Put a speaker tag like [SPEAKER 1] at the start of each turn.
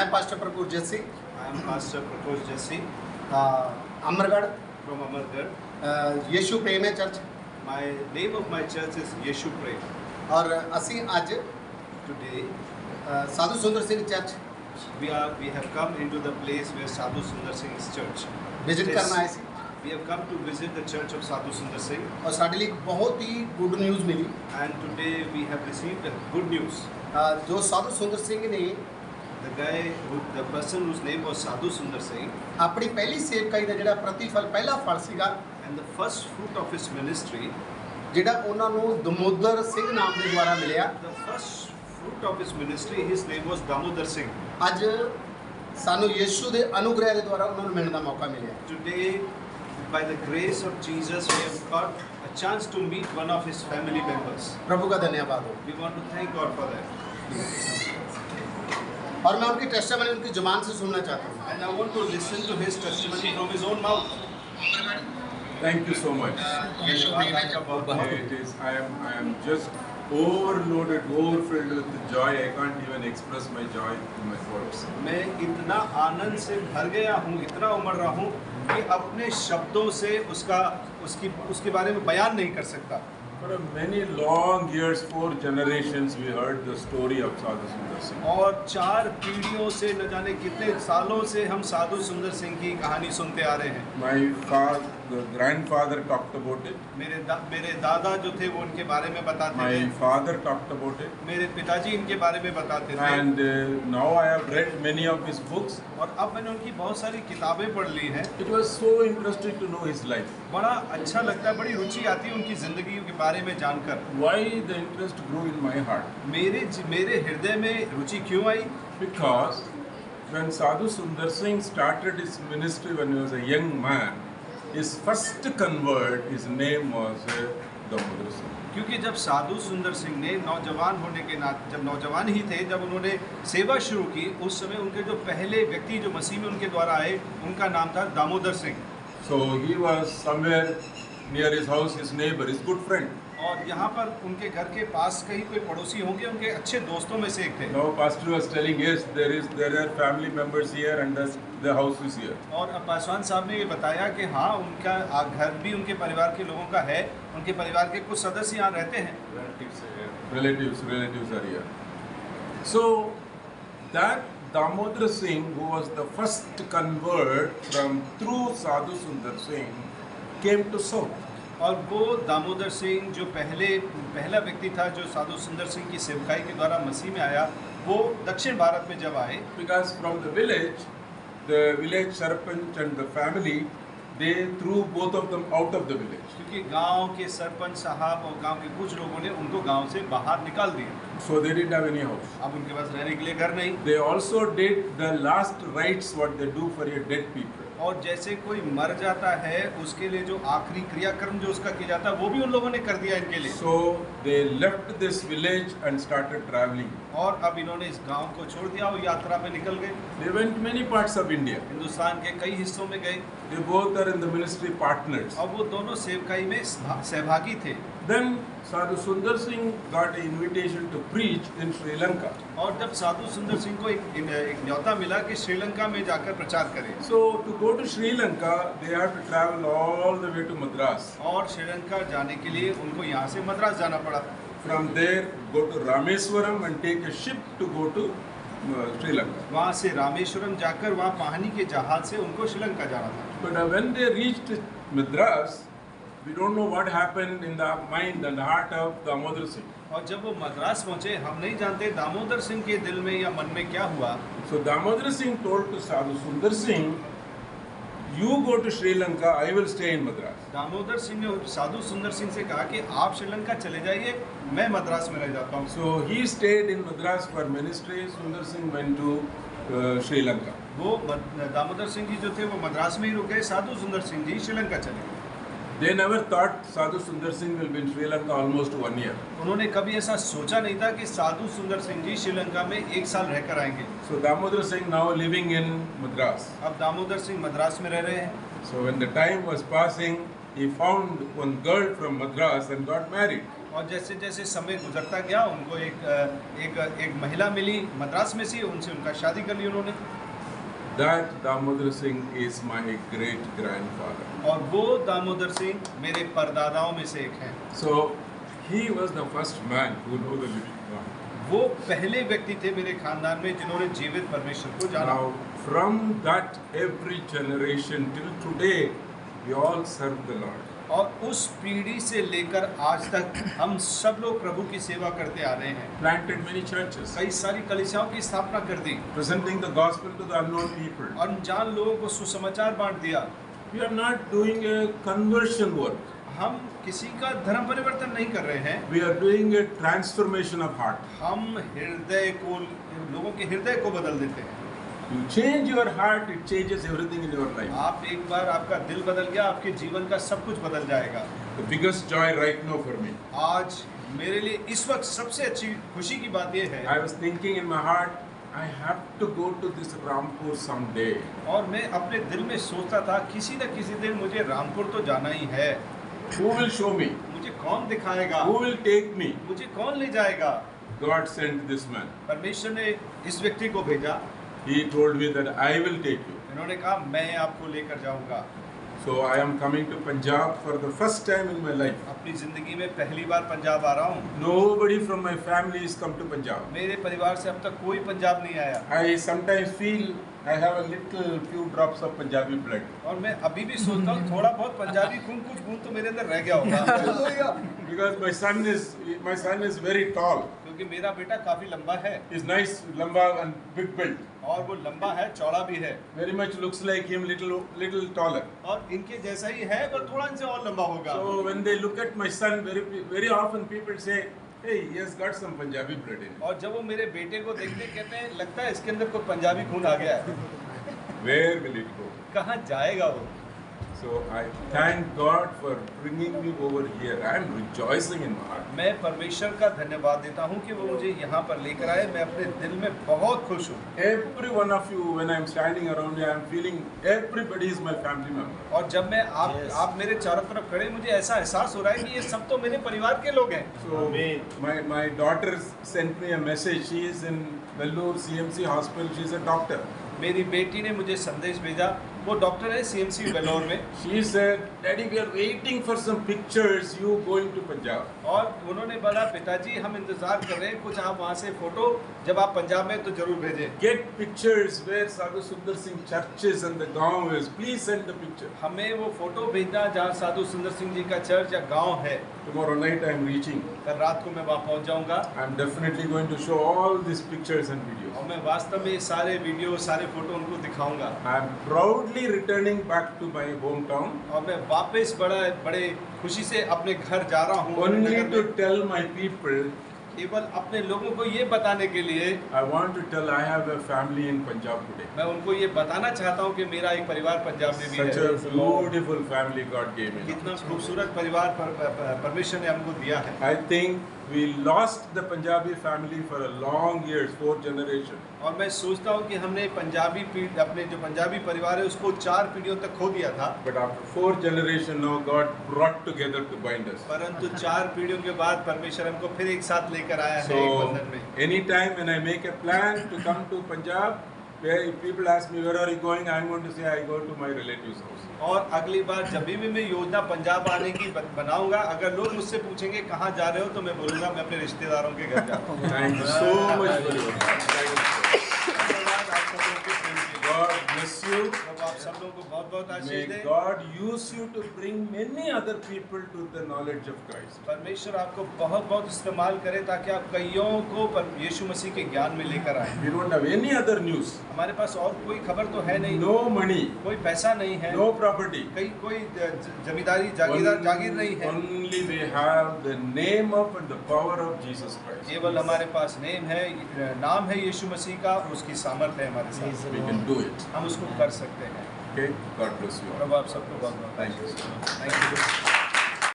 [SPEAKER 1] मैं pastor Prabhu Jassi,
[SPEAKER 2] I am Pastor Prakosh Jesse
[SPEAKER 1] Amargarh,
[SPEAKER 2] from Amargarh.
[SPEAKER 1] यीशु प्रेम है church.
[SPEAKER 2] My name of my church is Yeshu Prem.
[SPEAKER 1] और ਅਸੀਂ ਅੱਜ
[SPEAKER 2] Today
[SPEAKER 1] साधु सुंदर Singh church
[SPEAKER 2] we have come into the place where Sadhu Sundar Singh's church.
[SPEAKER 1] Visit
[SPEAKER 2] Yes.
[SPEAKER 1] करना आए ਸੀ
[SPEAKER 2] We have come to visit the church of Sadhu Sundar Singh,
[SPEAKER 1] और ਸਾਡੇ ਲਈ ਇੱਕ ਬਹੁਤ ਹੀ ਗੁੱਡ ਨਿਊਜ਼ ਮਿਲੀ।
[SPEAKER 2] and today we have received a good news.
[SPEAKER 1] ਜੋ ਸਾਧੂ ਸੁੰਦਰ ਸਿੰਘ ਨੇ
[SPEAKER 2] The person whose name was Sadhu Sundar Singh,
[SPEAKER 1] ਆਪਣੀ ਪਹਿਲੀ ਸੇਵਕਾਈ ਦਾ ਜਿਹੜਾ ਪ੍ਰਤੀਫਲ ਪਹਿਲਾ ਫਲ ਸੀਗਾ,
[SPEAKER 2] and the first fruit of his ministry,
[SPEAKER 1] ਜਿਹੜਾ ਉਹਨਾਂ ਨੂੰ ਦਮੋਦਰ ਸਿੰਘ ਨਾਮ ਦੇ ਦੁਆਰਾ ਮਿਲਿਆ,
[SPEAKER 2] the first fruit of his ministry, his name was Damodar Singh.
[SPEAKER 1] ਅੱਜ ਸਾਨੂੰ ਯੀਸ਼ੂ ਦੇ ਅਨੁਗ੍ਰਹਿ ਦੇ ਦੁਆਰਾ ਉਹਨਾਂ ਨੂੰ ਮਿਲਣ ਦਾ ਮੌਕਾ ਮਿਲਿਆ।
[SPEAKER 2] Today, by the grace of Jesus, we have got a chance to meet one of his family members.
[SPEAKER 1] प्रभु का धन्यवाद हो।
[SPEAKER 2] We want to thank God for that.
[SPEAKER 1] और मैं उनकी टेस्टिमनी उनकी जुबान से सुनना चाहता हूँ।
[SPEAKER 2] And I want to listen to his testimony from his own mouth.
[SPEAKER 3] Thank you so much. It is, I am just overloaded, overfilled with joy. I can't even express my joy in my words.
[SPEAKER 2] मैं इतना आनंद से भर गया हूँ, इतना उमड़ रहा हूँ कि अपने शब्दों से उसके बारे में बयान नहीं कर सकता।
[SPEAKER 3] For many long years, 4 generations, we heard the story of Sadhu Sundar Singh.
[SPEAKER 2] और 4 पीढ़ियों से न जाने कितने सालों से हम साधु सुंदर सिंह की कहानी सुनते आ रहे हैं।
[SPEAKER 3] My grandfather talked about it.
[SPEAKER 2] मेरे दादा जो थे वो उनके बारे में बताते थे।
[SPEAKER 3] My father talked about it.
[SPEAKER 2] मेरे पिताजी इनके बारे में बताते थे।
[SPEAKER 3] And now I have read many of his books.
[SPEAKER 2] और अब मैंने उनकी बहुत सारी किताबें पढ़ ली हैं।
[SPEAKER 3] It was so interesting to know his life.
[SPEAKER 2] बड़ा अच्छा लगता है, बड़ी रुचि आती है उनकी ज़िंदगी के बारे में जानकर।
[SPEAKER 3] Why the interest grew in my heart?
[SPEAKER 2] मेरे हृदय में रुचि क्यों आई?
[SPEAKER 3] Because when Sadhu Sundar Singh started his ministry when he was a young man, his first convert, his name was Damodar Singh.
[SPEAKER 2] क्योंकि जब साधु सुंदर सिंह ने नौजवान होने के नाते, जब नौजवान ही थे, जब उन्होंने सेवा शुरू की, उस समय उनके जो पहले व्यक्ति जो मसीह में उनके द्वारा आए, उनका नाम था Damodar Singh.
[SPEAKER 3] So he was somewhere near his house, his neighbor, his good friend.
[SPEAKER 2] और यहाँ पर उनके घर के पास कहीं कोई पड़ोसी होंगे, उनके अच्छे दोस्तों में से एक थे।
[SPEAKER 3] Now pastor was telling, yes, there are family members here and the house is here.
[SPEAKER 2] और अब पासवान साहब ने ये बताया कि हाँ, उनका घर भी उनके परिवार के लोगों का है, उनके परिवार के कुछ सदस्य यहाँ रहते हैं।
[SPEAKER 3] Relatives are here. So that Damodar Singh, who was the first convert through Sadhu Sundar Singh, came to south.
[SPEAKER 2] और वो दामोदर सिंह जो पहला व्यक्ति था जो साधु सुंदर सिंह की सेवकाई के द्वारा मसीह में आया, वो दक्षिण भारत में जब आए,
[SPEAKER 3] Because from the village sarpanch and the family, they threw both of them out of the village.
[SPEAKER 2] क्योंकि गांव के सरपंच साहब और गांव के कुछ लोगों ने उनको गांव से बाहर निकाल दिया।
[SPEAKER 3] So they didn't have any house.
[SPEAKER 2] अब उनके पास रहने के लिए घर नहीं।
[SPEAKER 3] They also did the last rites what they do for a dead people.
[SPEAKER 2] और जैसे कोई मर जाता है उसके लिए जो आखिरी क्रियाक्रम जो उसका किया जाता है, वो भी उन लोगों ने कर दिया इनके लिए।
[SPEAKER 3] So they left this village and started traveling.
[SPEAKER 2] और अब इन्होंने इस गांव को छोड़ दिया और यात्रा पे निकल गए।
[SPEAKER 3] They went many parts of India.
[SPEAKER 2] Hindustan के कई हिस्सों में गए।
[SPEAKER 3] They both are in the ministry partners.
[SPEAKER 2] और वो दोनों सेवकाई में सहभागी थे।
[SPEAKER 3] Then Sadhu Sundar Singh got an invitation to preach in Sri Lanka.
[SPEAKER 2] और जब साधु सुंदर सिंह को एक न्योता मिला कि श्रीलंका में जाकर प्रचार करें।
[SPEAKER 3] So to go to Sri Lanka, they have to travel all the way to Madras.
[SPEAKER 2] और श्रीलंका जाने के लिए उनको यहाँ से मद्रास जाना पड़ा।
[SPEAKER 3] From there, go to Rameswaram and take a ship to go to Sri Lanka.
[SPEAKER 2] वहाँ से रामेश्वरम जाकर वहाँ पानी के जहाज से उनको श्रीलंका जाना था।
[SPEAKER 3] But when they reached Madras, we don't know what happened in the mind and heart of Damodar Singh.
[SPEAKER 2] और जब वो मद्रास पहुँचे, हम नहीं जानते दामोदर सिंह के दिल में या मन में क्या हुआ।
[SPEAKER 3] So Damodar Singh told to Sadhu Sundar Singh, you go to Sri Lanka, I will stay in Madras.
[SPEAKER 2] Damodar Singh ने साधु सुंदर सिंह से कहा कि आप श्रीलंका चले जाइए, मैं मद्रास में रह जाता हूँ।
[SPEAKER 3] So he stayed in Madras for ministry. Sundar Singh went to Sri Lanka.
[SPEAKER 2] वो दामोदर सिंह जी जो थे वो मद्रास में ही रुक गए, साधु सुंदर सिंह जी श्रीलंका चले गए।
[SPEAKER 3] They never thought Sadhu Sundar Singh will be in Sri Lanka almost 1 year.
[SPEAKER 2] उन्होंने कभी ऐसा सोचा नहीं था कि साधु सुंदर सिंह जी श्रीलंका में 1 साल रहकर आएंगे।
[SPEAKER 3] So Damodar Singh now living in Madras.
[SPEAKER 2] अब दामोदर सिंह मद्रास में रह रहे हैं।
[SPEAKER 3] So when the time was passing, he found one girl from Madras and got married.
[SPEAKER 2] और जैसे जैसे समय गुजरता गया उनको एक महिला मिली मद्रास में से, उनसे उनका शादी कर ली उन्होंने।
[SPEAKER 3] That Damodar Singh is my great grandfather.
[SPEAKER 2] और वो दामोदर सिंह मेरे परदादाओं में से एक हैं।
[SPEAKER 3] So he was the first man who knew the living God.
[SPEAKER 2] वो पहले व्यक्ति थे मेरे खानदान में जिन्होंने जीवित परमेश्वर को जाना।
[SPEAKER 3] Now from that every generation till today we all serve the Lord.
[SPEAKER 2] और उस पीढ़ी से लेकर आज तक हम सब लोग प्रभु की सेवा करते आ रहे हैं।
[SPEAKER 3] Planted many churches,
[SPEAKER 2] कई सारी कलीसियाओं की स्थापना कर दी,
[SPEAKER 3] presenting the gospel to the unknown people.
[SPEAKER 2] अनजान लोगों को सुसमाचार बांट दिया।
[SPEAKER 3] We are not doing a conversion work.
[SPEAKER 2] हम किसी का धर्म परिवर्तन नहीं कर रहे हैं,
[SPEAKER 3] We are doing a transformation of heart.
[SPEAKER 2] हम हृदय को, लोगों के हृदय को बदल देते हैं।
[SPEAKER 3] You change your heart, it changes everything in your life.
[SPEAKER 2] आप एक बार आपका दिल बदल गया, आपके जीवन का सब कुछ बदल जाएगा।
[SPEAKER 3] The biggest joy right now for me.
[SPEAKER 2] आज मेरे लिए इस वक्त सबसे अच्छी खुशी की बात यह है,
[SPEAKER 3] I was thinking in my heart, I have to go to this Rampur someday.
[SPEAKER 2] और मैं अपने दिल में सोचता था किसी न किसी दिन मुझे रामपुर तो जाना ही है।
[SPEAKER 3] Who will show me?
[SPEAKER 2] मुझे कौन दिखाएगा,
[SPEAKER 3] Who will take me?
[SPEAKER 2] मुझे कौन ले जाएगा।
[SPEAKER 3] God sent this man.
[SPEAKER 2] परमेश्वर ने इस व्यक्ति को भेजा।
[SPEAKER 3] He told me that I will take you.
[SPEAKER 2] इन्होंने कहा मैं आपको लेकर जाऊंगा।
[SPEAKER 3] So I am coming to Punjab for the first time in my life.
[SPEAKER 2] अपनी जिंदगी में पहली बार पंजाब आ रहा हूँ।
[SPEAKER 3] Nobody from my family has come to Punjab.
[SPEAKER 2] मेरे परिवार से अब तक कोई पंजाब नहीं आया।
[SPEAKER 3] I sometimes feel I have a little few drops of Punjabi blood.
[SPEAKER 2] और मैं अभी भी सोचता हूँ थोड़ा बहुत पंजाबी खून, कुछ खून तो मेरे अंदर रह गया होगा।
[SPEAKER 3] Because my son is very tall.
[SPEAKER 2] क्योंकि मेरा बेटा काफी लंबा है।
[SPEAKER 3] He's nice, lamba and big built.
[SPEAKER 2] और वो लंबा है, चौड़ा भी है।
[SPEAKER 3] Very much looks like him, little taller.
[SPEAKER 2] और इनके जैसा ही है, पर थोड़ा इनसे और लंबा होगा।
[SPEAKER 3] So when they look at my son, very often people say, hey, he has got some Punjabi blood in him.
[SPEAKER 2] और जब वो मेरे बेटे को देखते कहते हैं लगता है इसके अंदर कोई पंजाबी खून आ गया है।
[SPEAKER 3] Where will it go?
[SPEAKER 2] कहाँ जाएगा वो?
[SPEAKER 3] So I thank God for bringing me over here. I am rejoicing in my heart.
[SPEAKER 2] मैं परमेश्वर का धन्यवाद देता हूँ कि वो मुझे यहाँ पर लेकर आए। मैं अपने दिल में बहुत खुश हूँ।
[SPEAKER 3] Every one of you, when I am standing around you, I am feeling everybody is my family member.
[SPEAKER 2] और जब मैं आप मेरे चारों तरफ खड़े, मुझे ऐसा एहसास हो रहा है कि ये सब तो मेरे परिवार के लोग हैं।
[SPEAKER 3] So my daughter sent me a message. She is in Vellore CMC hospital. She is a doctor.
[SPEAKER 2] मेरी बेटी ने मुझे संदेश भेजा, वो डॉक्टर है CMC वेलोर में।
[SPEAKER 3] She said, Daddy, we are waiting for some pictures. You going to Punjab?
[SPEAKER 2] और उन्होंने बोला पिताजी हम इंतजार कर रहे हैं कुछ आप वहाँ से फोटो, जब आप पंजाब में तो जरूर भेजें।
[SPEAKER 3] Get pictures where Sadhu Sundar Singh churches and the gaon is. Please send the picture.
[SPEAKER 2] हमें वो फोटो भेजना जहाँ साधु सुंदर सिंह जी का चर्च या गांव है।
[SPEAKER 3] Tomorrow night I am reaching.
[SPEAKER 2] कल रात को मैं वहाँ पहुँच जाऊँगा।
[SPEAKER 3] I am definitely going to show all these pictures and videos.
[SPEAKER 2] और मैं वास्तव में सारे वीडियो सारे फोटो उनको दिखाऊंगा।
[SPEAKER 3] I am proudly returning back to my hometown.
[SPEAKER 2] और मैं वापस बड़े खुशी से अपने घर जा रहा हूँ।
[SPEAKER 3] Only to tell my people.
[SPEAKER 2] केवल अपने लोगों को ये बताने के लिए।
[SPEAKER 3] I want to tell I have a family in Punjab today.
[SPEAKER 2] मैं उनको ये बताना चाहता हूँ कि मेरा एक परिवार पंजाब में भी है।
[SPEAKER 3] Such a beautiful family God gave me.
[SPEAKER 2] कितना खूबसूरत परिवार परमेश्वर ने हमको दिया है।
[SPEAKER 3] I think we lost the Punjabi family for a long years, 4 generations.
[SPEAKER 2] और मैं सोचता हूँ कि हमने अपने जो पंजाबी परिवार है उसको 4 पीढ़ियों तक खो दिया था।
[SPEAKER 3] But after 4 generations now God brought together to bind us.
[SPEAKER 2] परंतु 4 पीढ़ियों के बाद परमेश्वर हमको फिर एक साथ लेकर आया है एक बंधन में।
[SPEAKER 3] So anytime when I make a plan to come to Punjab, where if people ask me where are you going, I am going to say I go to my relative's house.
[SPEAKER 2] और अगली बार जब भी मैं योजना पंजाब आने की बनाऊंगा, अगर लोग मुझसे पूछेंगे कहाँ जा रहे हो तो मैं बोलूँगा मैं अपने रिश्तेदारों के घर जा रहा हूँ।
[SPEAKER 3] Thank you so much for your
[SPEAKER 2] धन्यवाद आप सब लोगों के प्रेम के लिए।
[SPEAKER 3] God bless you.
[SPEAKER 2] प्रभु आप सब लोगों को बहुत बहुत आशीष
[SPEAKER 3] May
[SPEAKER 2] they.
[SPEAKER 3] God use you to bring many other people to the knowledge of Christ.
[SPEAKER 2] परमेश्वर आपको बहुत बहुत इस्तेमाल करे ताकि आप कईयों को यीशु मसीह के ज्ञान में लेकर आए।
[SPEAKER 3] We don't have any other news.
[SPEAKER 2] हमारे पास और कोई खबर तो है नहीं।
[SPEAKER 3] No money.
[SPEAKER 2] कोई पैसा नहीं है।
[SPEAKER 3] No property.
[SPEAKER 2] कोई जमींदारी जागीर नहीं है।
[SPEAKER 3] Only we have the name of and the power of Jesus Christ.
[SPEAKER 2] केवल हमारे पास नाम है यीशु मसीह का, उसकी सामर्थ्य है हमारे साथ।
[SPEAKER 3] We can do it.
[SPEAKER 2] हम उसको कर सकते हैं।
[SPEAKER 3] Okay. God bless you all.
[SPEAKER 2] प्रभु आप सबको बहुत बहुत
[SPEAKER 3] Thank you so much.
[SPEAKER 2] Thank you.